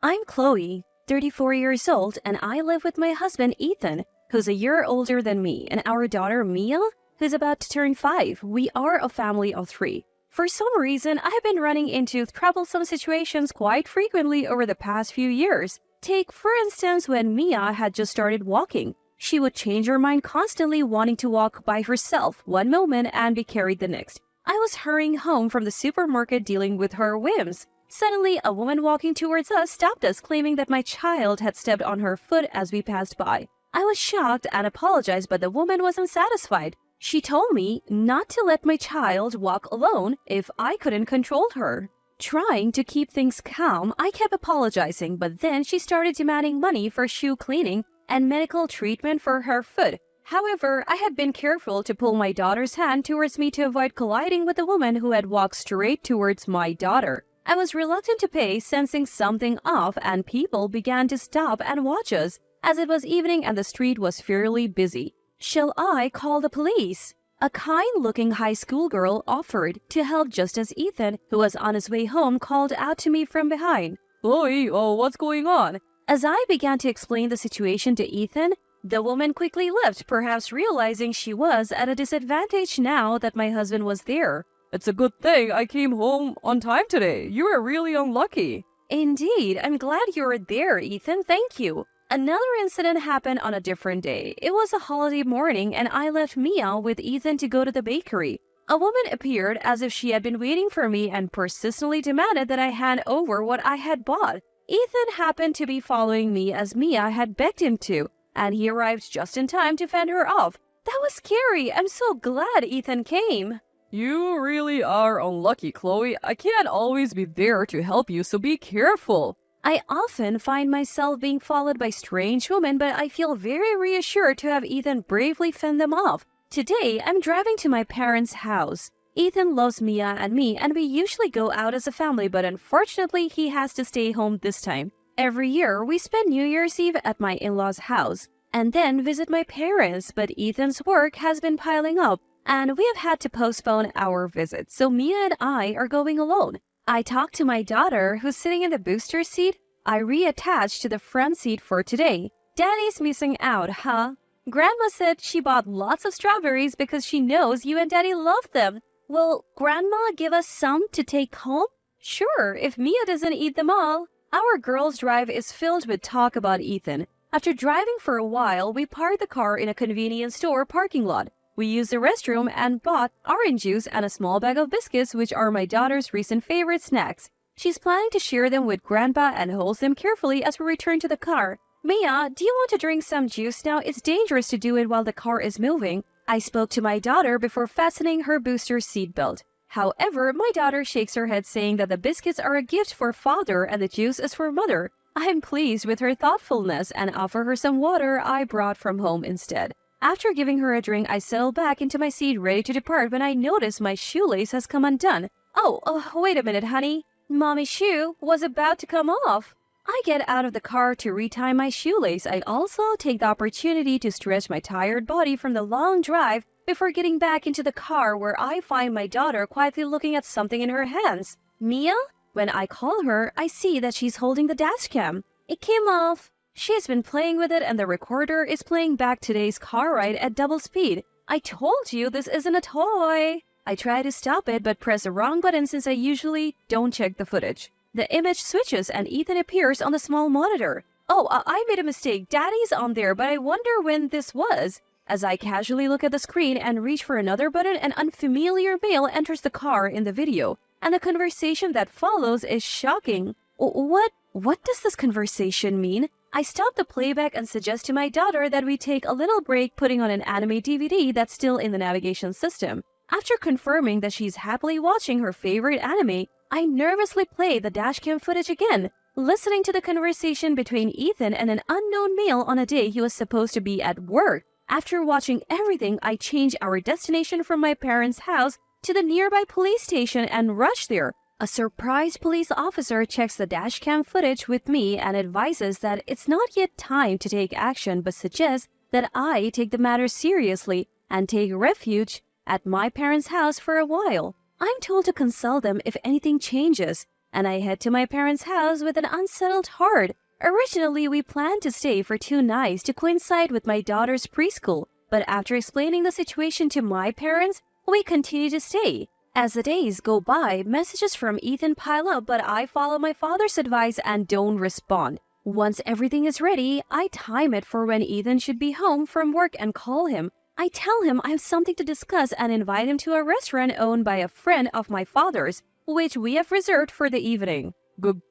I'm Chloe, 34 years old, and I live with my husband Ethan, who's a year older than me, and our daughter Mia, who's about to turn 5. We are a family of 3. For some reason, I have been running into troublesome situations quite frequently over the past few years. Take, for instance, when Mia had just started walking. She would change her mind constantly, wanting to walk by herself one moment and be carried the next. I was hurrying home from the supermarket dealing with her whims. Suddenly, a woman walking towards us stopped us, claiming that my child had stepped on her foot as we passed by. I was shocked and apologized, but the woman wasn't satisfied. She told me not to let my child walk alone if I couldn't control her. Trying to keep things calm, I kept apologizing, but then she started demanding money for shoe cleaning and medical treatment for her foot. However, I had been careful to pull my daughter's hand towards me to avoid colliding with the woman who had walked straight towards my daughter. I was reluctant to pay, sensing something off, and people began to stop and watch us, as it was evening and the street was fairly busy. Shall I call the police? A kind-looking high school girl offered to help just as Ethan, who was on his way home, called out to me from behind. Chloe, what's going on? As I began to explain the situation to Ethan, the woman quickly left, perhaps realizing she was at a disadvantage now that my husband was there. It's a good thing I came home on time today. You were really unlucky. Indeed, I'm glad you were there, Ethan. Thank you. Another incident happened on a different day. It was a holiday morning and I left Mia with Ethan to go to the bakery. A woman appeared as if she had been waiting for me and persistently demanded that I hand over what I had bought. Ethan happened to be following me as Mia had begged him to, and he arrived just in time to fend her off. That was scary. I'm so glad Ethan came. You really are unlucky, Chloe. I can't always be there to help you, so be careful. I often find myself being followed by strange women, but I feel very reassured to have Ethan bravely fend them off. Today, I'm driving to my parents' house. Ethan loves Mia and me, and we usually go out as a family, but unfortunately, he has to stay home this time. Every year, we spend New Year's Eve at my in-laws' house, and then visit my parents, but Ethan's work has been piling up, and we have had to postpone our visit, so Mia and I are going alone. I talked to my daughter, who's sitting in the booster seat. I reattached to the front seat for today. Daddy's missing out, huh? Grandma said she bought lots of strawberries because she knows you and Daddy love them. Will Grandma give us some to take home? Sure, if Mia doesn't eat them all. Our girls' drive is filled with talk about Ethan. After driving for a while, we parked the car in a convenience store parking lot. We used the restroom and bought orange juice and a small bag of biscuits, which are my daughter's recent favorite snacks. She's planning to share them with Grandpa and holds them carefully as we return to the car. Mia, do you want to drink some juice now? It's dangerous to do it while the car is moving. I spoke to my daughter before fastening her booster seatbelt. However, my daughter shakes her head, saying that the biscuits are a gift for father and the juice is for mother. I am pleased with her thoughtfulness and offer her some water I brought from home instead. After giving her a drink, I settled back into my seat ready to depart when I noticed my shoelace has come undone. Oh, wait a minute, honey. Mommy's shoe was about to come off. I get out of the car to retie my shoelace. I also take the opportunity to stretch my tired body from the long drive before getting back into the car, where I find my daughter quietly looking at something in her hands. Mia? When I call her, I see that she's holding the dashcam. It came off. She's been playing with it and the recorder is playing back today's car ride at double speed. I told you this isn't a toy. I try to stop it but press the wrong button since I usually don't check the footage. The image switches and Ethan appears on the small monitor. Oh, I made a mistake. Daddy's on there, but I wonder when this was. As I casually look at the screen and reach for another button, an unfamiliar male enters the car in the video. And the conversation that follows is shocking. What does this conversation mean? I stop the playback and suggest to my daughter that we take a little break, putting on an anime DVD that's still in the navigation system. After confirming that she's happily watching her favorite anime, I nervously play the dashcam footage again, listening to the conversation between Ethan and an unknown male on a day he was supposed to be at work. After watching everything, I change our destination from my parents' house to the nearby police station and rush there. A surprised police officer checks the dashcam footage with me and advises that it's not yet time to take action, but suggests that I take the matter seriously and take refuge at my parents' house for a while. I'm told to consult them if anything changes. and I head to my parents' house with an unsettled heart. Originally, we planned to stay for 2 nights to coincide with my daughter's preschool, but after explaining the situation to my parents, we continue to stay. As the days go by, messages from Ethan pile up, but I follow my father's advice and don't respond. Once everything is ready, I time it for when Ethan should be home from work and call him. I tell him I have something to discuss and invite him to a restaurant owned by a friend of my father's, which we have reserved for the evening. Good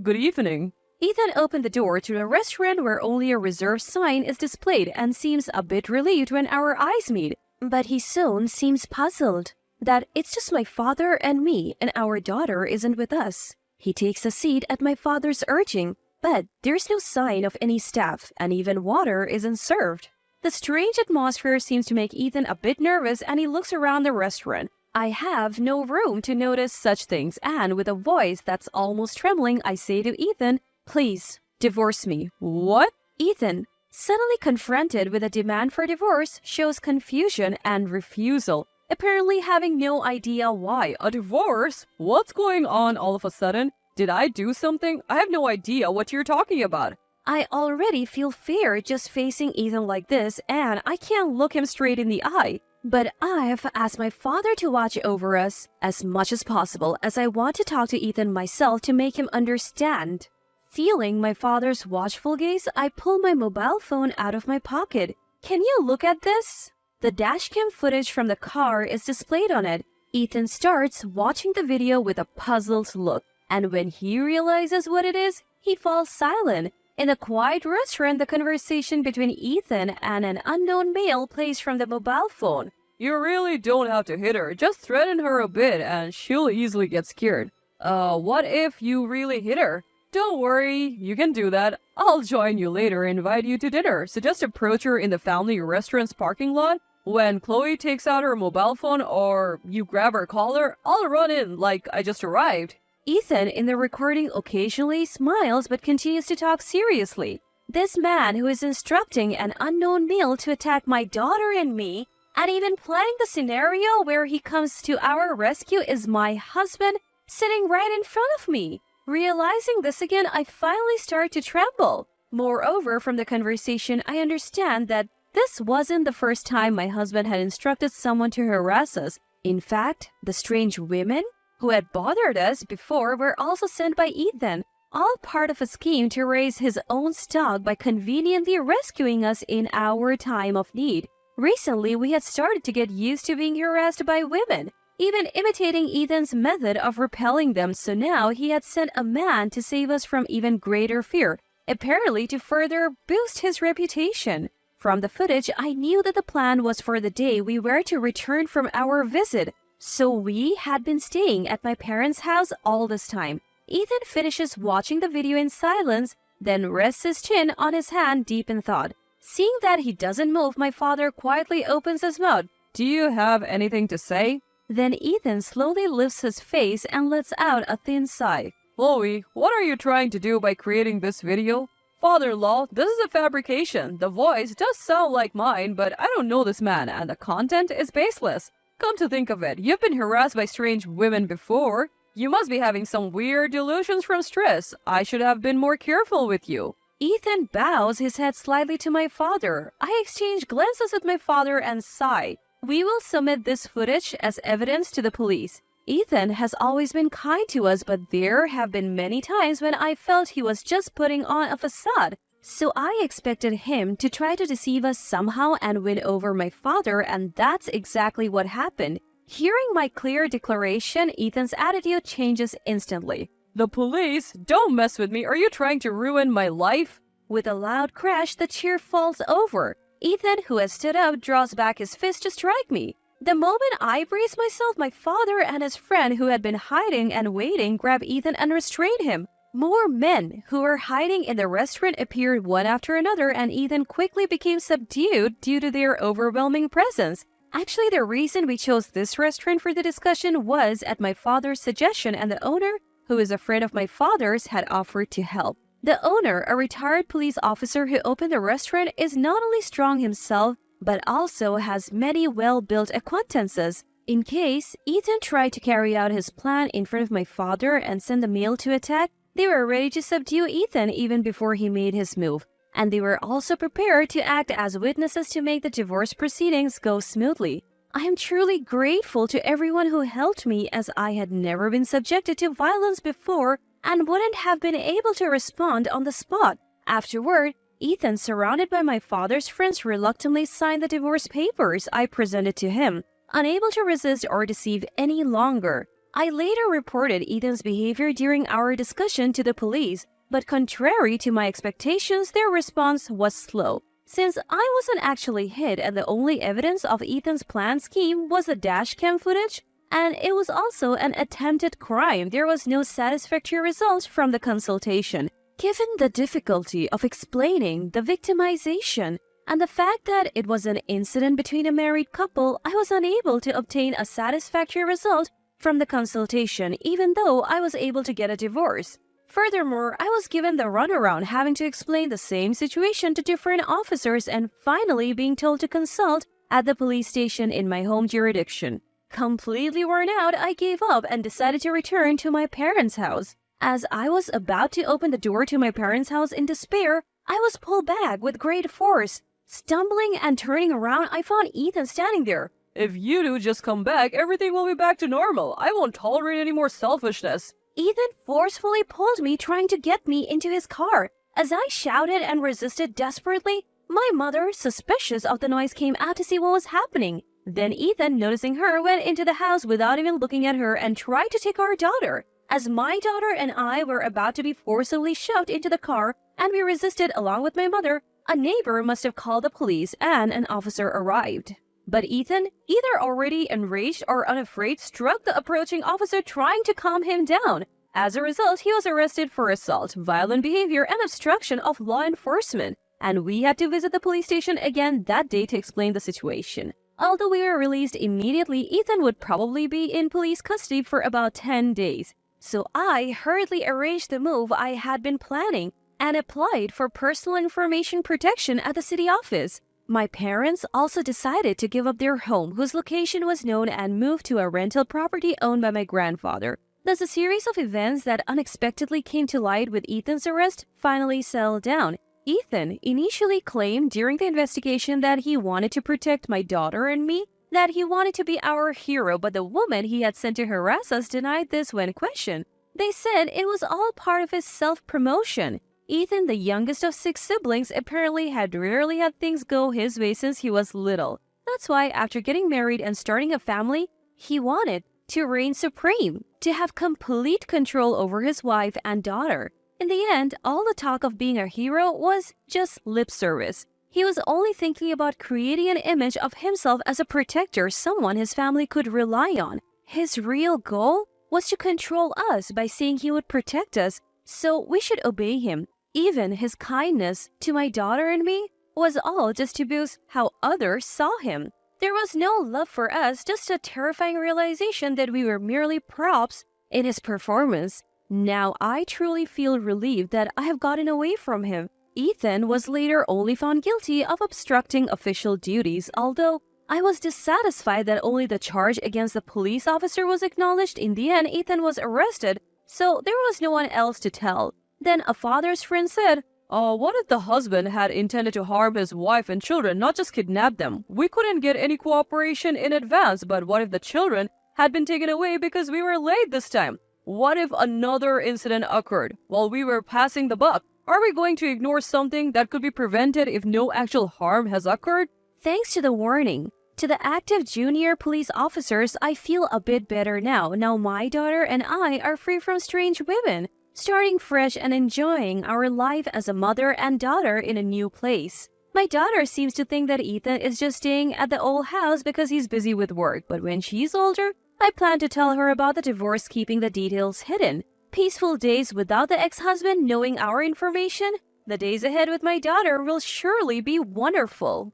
evening. Ethan opened the door to a restaurant where only a reserved sign is displayed and seems a bit relieved when our eyes meet. But he soon seems puzzled that it's just my father and me and our daughter isn't with us. He takes a seat at my father's urging, but there's no sign of any staff and even water isn't served. The strange atmosphere seems to make Ethan a bit nervous and he looks around the restaurant. I have no room to notice such things, and with a voice that's almost trembling, I say to Ethan, "Please, divorce me." What? Ethan, suddenly confronted with a demand for divorce, shows confusion and refusal, apparently having no idea why. A divorce? What's going on all of a sudden? Did I do something? I have no idea what you're talking about. I already feel fear just facing Ethan like this, and I can't look him straight in the eye. But I've asked my father to watch over us as much as possible, as I want to talk to Ethan myself to make him understand. Feeling my father's watchful gaze, I pull my mobile phone out of my pocket. Can you look at this? The dashcam footage from the car is displayed on it. Ethan starts watching the video with a puzzled look, and when he realizes what it is, he falls silent. In a quiet restaurant, the conversation between Ethan and an unknown male plays from the mobile phone. You really don't have to hit her. Just threaten her a bit and she'll easily get scared. What if you really hit her? Don't worry, you can do that. I'll join you later and invite you to dinner. So just approach her in the family restaurant's parking lot. When Chloe takes out her mobile phone or you grab her collar, I'll run in like I just arrived. Ethan, in the recording, occasionally smiles but continues to talk seriously. This man who is instructing an unknown male to attack my daughter and me, and even planning the scenario where he comes to our rescue, is my husband sitting right in front of me. Realizing this again, I finally start to tremble. Moreover, from the conversation, I understand that this wasn't the first time my husband had instructed someone to harass us. In fact, the strange women who had bothered us before were also sent by Ethan, all part of a scheme to raise his own stock by conveniently rescuing us in our time of need. Recently, we had started to get used to being harassed by women, even imitating Ethan's method of repelling them, so now he had sent a man to save us from even greater fear, apparently to further boost his reputation. From the footage, I knew that the plan was for the day we were to return from our visit, so we had been staying at my parents' house all this time. Ethan finishes watching the video in silence, then rests his chin on his hand deep in thought. Seeing that he doesn't move, my father quietly opens his mouth. Do you have anything to say? Then Ethan slowly lifts his face and lets out a thin sigh. Chloe, what are you trying to do by creating this video? Father-in-law, this is a fabrication. The voice does sound like mine, but I don't know this man, and the content is baseless. Come to think of it, you've been harassed by strange women before. You must be having some weird delusions from stress. I should have been more careful with you. Ethan bows his head slightly to my father. I exchange glances with my father and sigh. We will submit this footage as evidence to the police. Ethan has always been kind to us, but there have been many times when I felt he was just putting on a facade. So I expected him to try to deceive us somehow and win over my father, and that's exactly what happened. Hearing my clear declaration, Ethan's attitude changes instantly. The police? Don't mess with me. Are you trying to ruin my life? With a loud crash, the chair falls over. Ethan, who has stood up, draws back his fist to strike me. The moment I brace myself, my father and his friend who had been hiding and waiting grab Ethan and restrain him. More men who were hiding in the restaurant appeared one after another, and Ethan quickly became subdued due to their overwhelming presence. Actually, the reason we chose this restaurant for the discussion was at my father's suggestion, and the owner, who is a friend of my father's, had offered to help. The owner, a retired police officer who opened the restaurant, is not only strong himself, but also has many well-built acquaintances. In case Ethan tried to carry out his plan in front of my father and send the male to attack, they were ready to subdue Ethan even before he made his move. And they were also prepared to act as witnesses to make the divorce proceedings go smoothly. I am truly grateful to everyone who helped me, as I had never been subjected to violence before and wouldn't have been able to respond on the spot. Afterward, Ethan, surrounded by my father's friends, reluctantly signed the divorce papers I presented to him, unable to resist or deceive any longer. I later reported Ethan's behavior during our discussion to the police, but contrary to my expectations, their response was slow. Since I wasn't actually hit and the only evidence of Ethan's planned scheme was the dashcam footage, and it was also an attempted crime, there was no satisfactory result from the consultation. Given the difficulty of explaining the victimization and the fact that it was an incident between a married couple, I was unable to obtain a satisfactory result from the consultation, even though I was able to get a divorce. Furthermore, I was given the runaround, having to explain the same situation to different officers and finally being told to consult at the police station in my home jurisdiction. Completely worn out, I gave up and decided to return to my parents' house. As I was about to open the door to my parents' house in despair, I was pulled back with great force. Stumbling and turning around, I found Ethan standing there. If you do just come back, everything will be back to normal. I won't tolerate any more selfishness. Ethan forcefully pulled me, trying to get me into his car. As I shouted and resisted desperately, my mother, suspicious of the noise, came out to see what was happening. Then Ethan, noticing her, went into the house without even looking at her and tried to take our daughter. As my daughter and I were about to be forcibly shoved into the car and we resisted along with my mother, a neighbor must have called the police and an officer arrived. But Ethan, either already enraged or unafraid, struck the approaching officer, trying to calm him down. As a result, he was arrested for assault, violent behavior, and obstruction of law enforcement, and we had to visit the police station again that day to explain the situation. Although we were released immediately, Ethan would probably be in police custody for about 10 days. So I hurriedly arranged the move I had been planning and applied for personal information protection at the city office. My parents also decided to give up their home, whose location was known, and move to a rental property owned by my grandfather. Thus, a series of events that unexpectedly came to light with Ethan's arrest finally settled down. Ethan initially claimed during the investigation that he wanted to protect my daughter and me, that he wanted to be our hero, but the woman he had sent to harass us denied this when questioned. They said it was all part of his self-promotion. Ethan, the youngest of 6 siblings, apparently had rarely had things go his way since he was little. That's why, after getting married and starting a family, he wanted to reign supreme, to have complete control over his wife and daughter. In the end, all the talk of being a hero was just lip service. He was only thinking about creating an image of himself as a protector, someone his family could rely on. His real goal was to control us by saying he would protect us, so we should obey him. Even his kindness to my daughter and me was all just to boost how others saw him. There was no love for us, just a terrifying realization that we were merely props in his performance. Now I truly feel relieved that I have gotten away from him. Ethan was later only found guilty of obstructing official duties, although I was dissatisfied that only the charge against the police officer was acknowledged. In the end, Ethan was arrested, so there was no one else to tell. Then a father's friend said, What if the husband had intended to harm his wife and children, not just kidnap them? We couldn't get any cooperation in advance, but what if the children had been taken away because we were late this time? What if another incident occurred while we were passing the buck? Are we going to ignore something that could be prevented if no actual harm has occurred? Thanks to the warning to the active junior police officers, I feel a bit better now. Now my daughter and I are free from strange women, starting fresh and enjoying our life as a mother and daughter in a new place. My daughter seems to think that Ethan is just staying at the old house because he's busy with work, but when she's older, I plan to tell her about the divorce, keeping the details hidden. Peaceful days without the ex-husband knowing our information? The days ahead with my daughter will surely be wonderful.